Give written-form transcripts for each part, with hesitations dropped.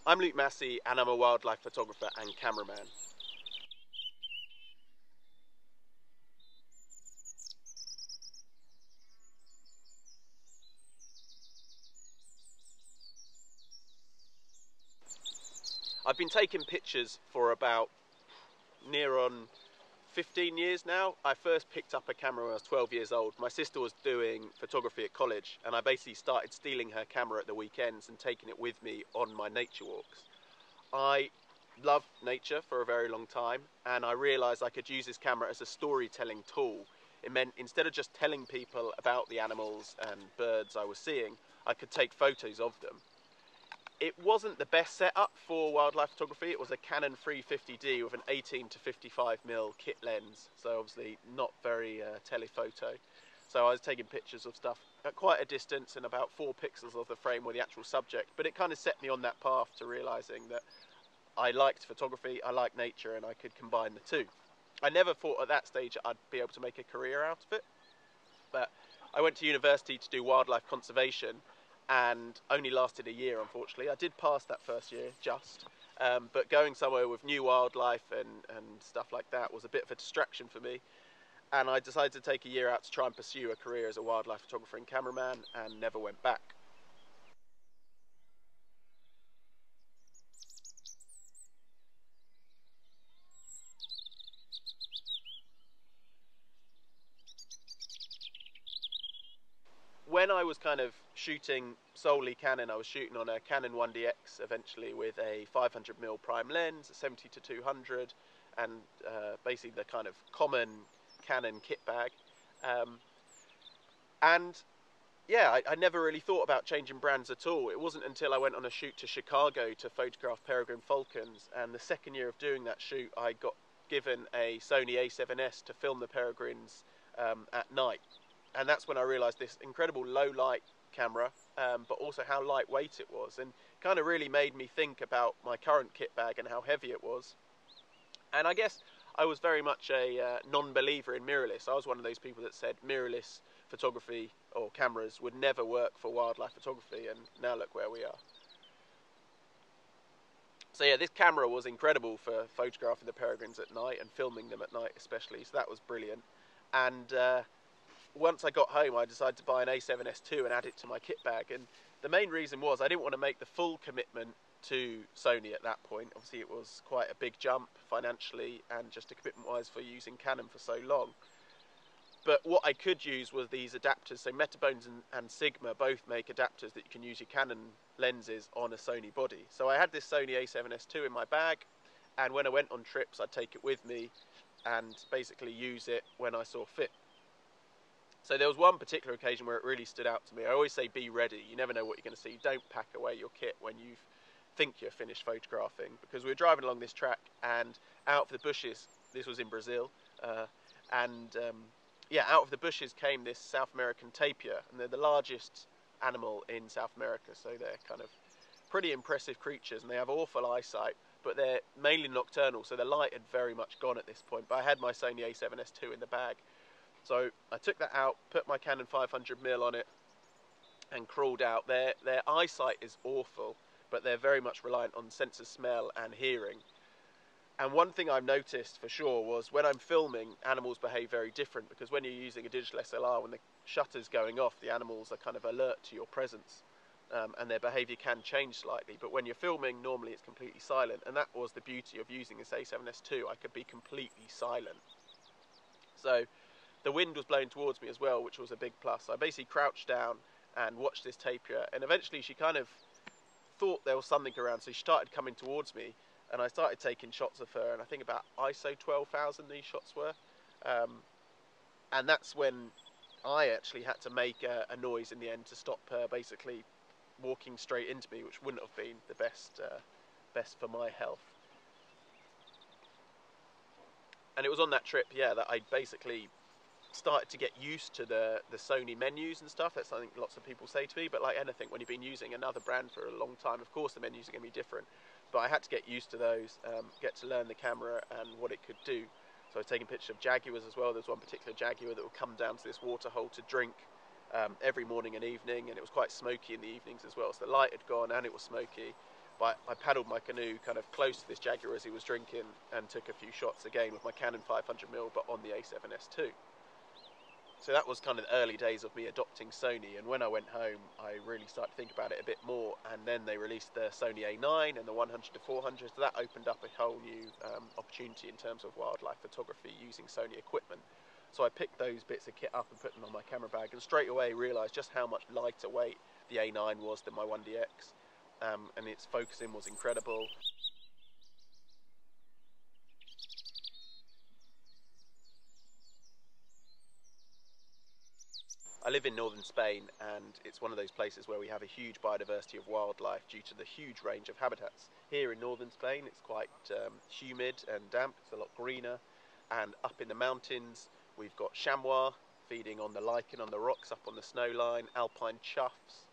I'm Luke Massey and I'm a wildlife photographer and cameraman. I've been taking pictures for about near on 15 years now. I first picked up a camera when I was 12 years old. My sister was doing photography at college and I basically started stealing her camera at the weekends and taking it with me on my nature walks. I loved nature for a very long time and I realised I could use this camera as a storytelling tool. It meant instead of just telling people about the animals and birds I was seeing, I could take photos of them. It wasn't the best setup for wildlife photography. It was a Canon 350D with an 18 to 55mm kit lens, so obviously not very telephoto. So I was taking pictures of stuff at quite a distance and about 4 pixels of the frame were the actual subject, but it kind of set me on that path to realising that I liked photography, I liked nature, and I could combine the two. I never thought at that stage I'd be able to make a career out of it, but I went to university to do wildlife conservation and only lasted a year, unfortunately. I did pass that first year, just. But going somewhere with new wildlife and stuff like that was a bit of a distraction for me. And I decided to take a year out to try and pursue a career as a wildlife photographer and cameraman and never went back. When I was kind of shooting solely Canon, I was shooting on a Canon 1DX eventually with a 500mm prime lens, a 70 to 200, and basically the kind of common Canon kit bag. Um, and yeah, I never really thought about changing brands at all. It wasn't until I went on a shoot to Chicago to photograph peregrine falcons, and the second year of doing that shoot, I got given a Sony A7S to film the peregrines at night. And that's when I realised this incredible low light camera, but also how lightweight it was, and kind of really made me think about my current kit bag and how heavy it was. And I guess I was very much a non-believer in mirrorless. I was one of those people that said mirrorless photography or cameras would never work for wildlife photography, and now look where we are. So yeah, this camera was incredible for photographing the peregrines at night and filming them at night especially, so that was brilliant. And once I got home, I decided to buy an A7S2 and add it to my kit bag. And the main reason was I didn't want to make the full commitment to Sony at that point. Obviously, it was quite a big jump financially and just a commitment-wise for using Canon for so long. But what I could use was these adapters. So Metabones and Sigma both make adapters that you can use your Canon lenses on a Sony body. So I had this Sony A7S2 in my bag, and when I went on trips, I'd take it with me and basically use it when I saw fit. So there was one particular occasion where it really stood out to me. I always say be ready. You never know what you're going to see. Don't pack away your kit when you think you're finished photographing, because we were driving along this track and out of the bushes, this was in Brazil, and yeah, out of the bushes came this South American tapir, and they're the largest animal in South America, so they're kind of pretty impressive creatures, and they have awful eyesight, but they're mainly nocturnal, so the light had very much gone at this point. But I had my Sony A7S2 in the bag, so I took that out, put my Canon 500mm on it, and crawled out. Their eyesight is awful, but they're very much reliant on sense of smell and hearing. And one thing I've noticed for sure was when I'm filming, animals behave very different, because when you're using a digital SLR, when the shutter's going off, the animals are kind of alert to your presence, and their behaviour can change slightly. But when you're filming, normally it's completely silent, and that was the beauty of using this A7S2. I could be completely silent. So the wind was blowing towards me as well, which was a big plus. I basically crouched down and watched this tapir, and eventually she kind of thought there was something around, so she started coming towards me, and I started taking shots of her, and I think about ISO 12,000 these shots were, and that's when I actually had to make a noise in the end to stop her basically walking straight into me, which wouldn't have been the best for my health. And it was on that trip, yeah, that I basically started to get used to the Sony menus and stuff. That's something lots of people say to me, but like anything, when you've been using another brand for a long time, of course the menus are going to be different, but I had to get used to those, get to learn the camera and what it could do. So I was taking pictures of jaguars as well. There's one particular jaguar that would come down to this water hole to drink every morning and evening, and it was quite smoky in the evenings as well, so the light had gone and it was smoky, But I paddled my canoe kind of close to this jaguar as he was drinking and took a few shots again with my Canon 500mm, but on the A7S2. So that was kind of the early days of me adopting Sony, and when I went home I really started to think about it a bit more, and then they released the Sony A9 and the 100 to 400, so that opened up a whole new opportunity in terms of wildlife photography using Sony equipment. So I picked those bits of kit up and put them on my camera bag, and straight away realised just how much lighter weight the A9 was than my 1DX, and its focusing was incredible. I live in northern Spain, and it's one of those places where we have a huge biodiversity of wildlife due to the huge range of habitats. Here in northern Spain it's quite humid and damp, it's a lot greener, and up in the mountains we've got chamois feeding on the lichen on the rocks up on the snow line, alpine choughs.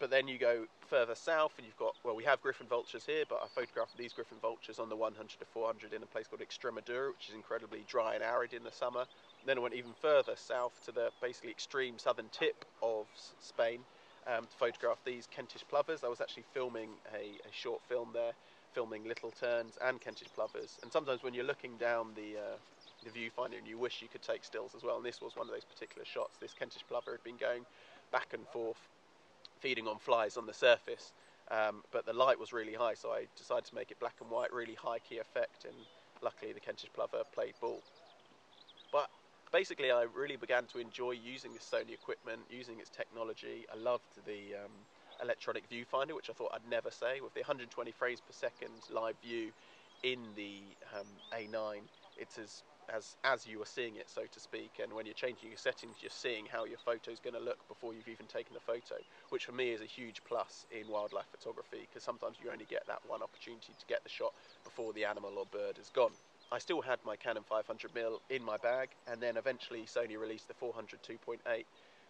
But then you go further south and you've got, well, we have griffon vultures here, but I photographed these griffon vultures on the 100 to 400 in a place called Extremadura, which is incredibly dry and arid in the summer. Then I went even further south to the basically extreme southern tip of Spain to photograph these Kentish plovers. I was actually filming a short film there, filming little terns and Kentish plovers. And sometimes when you're looking down the viewfinder and you wish you could take stills as well, and this was one of those particular shots. This Kentish plover had been going back and forth, feeding on flies on the surface, but the light was really high, so I decided to make it black and white, really high key effect, and luckily the Kentish plover played ball. But basically I really began to enjoy using this Sony equipment, using its technology. I loved the electronic viewfinder, which I thought I'd never say. With the 120 frames per second live view in the A9, it's as you are seeing it, so to speak, and when you're changing your settings you're seeing how your photo's going to look before you've even taken the photo, which for me is a huge plus in wildlife photography, because sometimes you only get that one opportunity to get the shot before the animal or bird is gone. I still had my Canon 500mm in my bag, and then eventually Sony released the 400 2.8,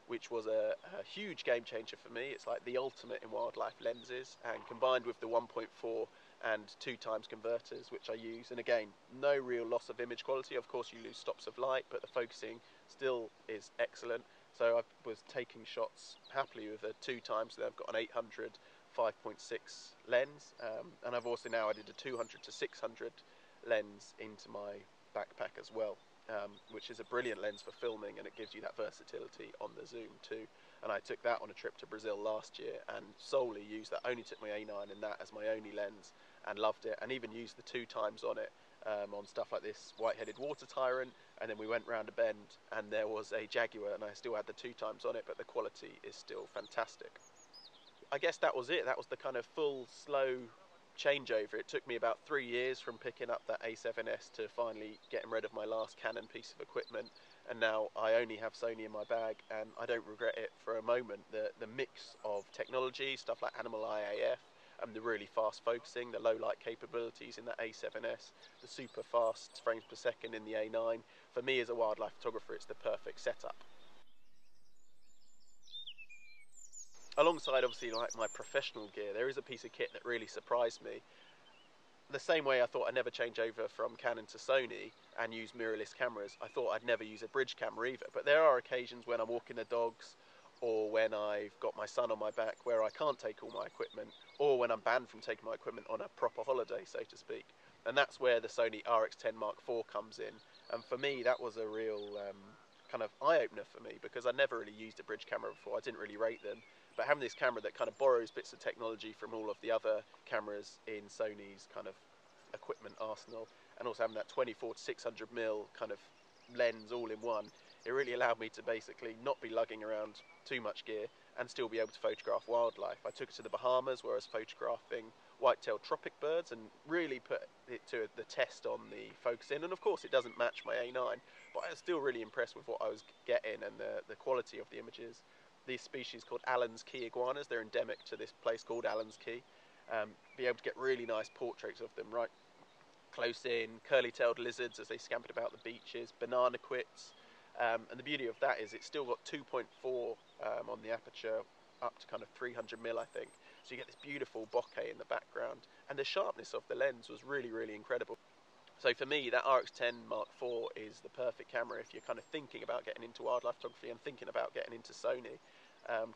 which was a huge game changer for me. It's like the ultimate in wildlife lenses, and combined with the 1.4 and 2x converters, which I use, and again, no real loss of image quality. Of course you lose stops of light, but the focusing still is excellent. So I was taking shots happily with a 2x, so I've got an 800 5.6 lens, and I've also now added a 200 to 600 lens into my backpack as well, which is a brilliant lens for filming, and it gives you that versatility on the zoom too. And I took that on a trip to Brazil last year and solely used that, only took my A9 and that as my only lens, and loved it, and even used the 2x on it, on stuff like this white-headed water tyrant, and then we went round a bend and there was a jaguar and I still had the 2x on it, but the quality is still fantastic. I guess that was it. That was the kind of full slow changeover. It took me about 3 years from picking up that A7S to finally getting rid of my last Canon piece of equipment, and now I only have Sony in my bag, and I don't regret it for a moment. The mix of technology, stuff like animal IAF, and the really fast focusing, the low light capabilities in the A7S, the super fast frames per second in the A9, for me as a wildlife photographer it's the perfect setup. Alongside obviously like my professional gear, there is a piece of kit that really surprised me. The same way I thought I'd never change over from Canon to Sony and use mirrorless cameras, I thought I'd never use a bridge camera either. But there are occasions when I'm walking the dogs, or when I've got my son on my back where I can't take all my equipment, or when I'm banned from taking my equipment on a proper holiday, so to speak. And that's where the Sony RX10 Mark IV comes in. And for me, that was a real kind of eye-opener for me, because I never really used a bridge camera before. I didn't really rate them. But having this camera that kind of borrows bits of technology from all of the other cameras in Sony's kind of equipment arsenal, and also having that 24 to 600mm kind of lens all in one, it really allowed me to basically not be lugging around too much gear and still be able to photograph wildlife. I took it to the Bahamas where I was photographing white-tailed tropic birds and really put it to the test on the focusing. And of course it doesn't match my A9, but I was still really impressed with what I was getting and the quality of the images. These species called Allen's Key iguanas, they're endemic to this place called Allen's Key. Be able to get really nice portraits of them right close in, curly-tailed lizards as they scampered about the beaches, banana quits, and the beauty of that is it's still got 2.4 on the aperture, up to kind of 300mm I think, so you get this beautiful bokeh in the background, and the sharpness of the lens was really, really incredible. So for me, that RX10 Mark IV is the perfect camera if you're kind of thinking about getting into wildlife photography and thinking about getting into Sony,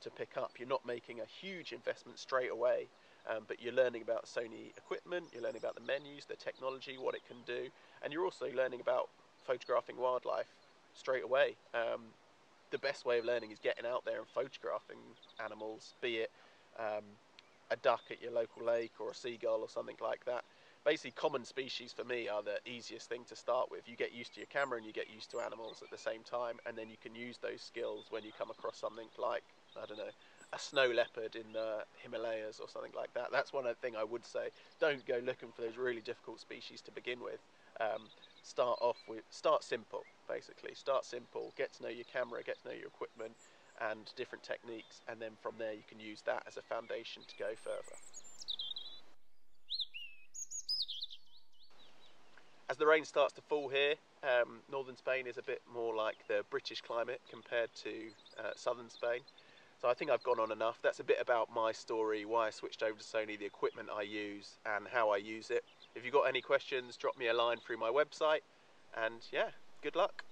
to pick up. You're not making a huge investment straight away, but you're learning about Sony equipment, you're learning about the menus, the technology, what it can do, and you're also learning about photographing wildlife straight away. The best way of learning is getting out there and photographing animals, be it a duck at your local lake or a seagull or something like that. Basically, common species for me are the easiest thing to start with. You get used to your camera and you get used to animals at the same time, and then you can use those skills when you come across something like, I don't know, a snow leopard in the Himalayas or something like that. That's one thing I would say. Don't go looking for those really difficult species to begin with. Start simple, basically. Start simple, get to know your camera, get to know your equipment and different techniques, and then from there you can use that as a foundation to go further. As the rain starts to fall here, northern Spain is a bit more like the British climate compared to southern Spain. So I think I've gone on enough. That's a bit about my story, why I switched over to Sony, the equipment I use and how I use it. If you've got any questions, drop me a line through my website, and yeah, good luck.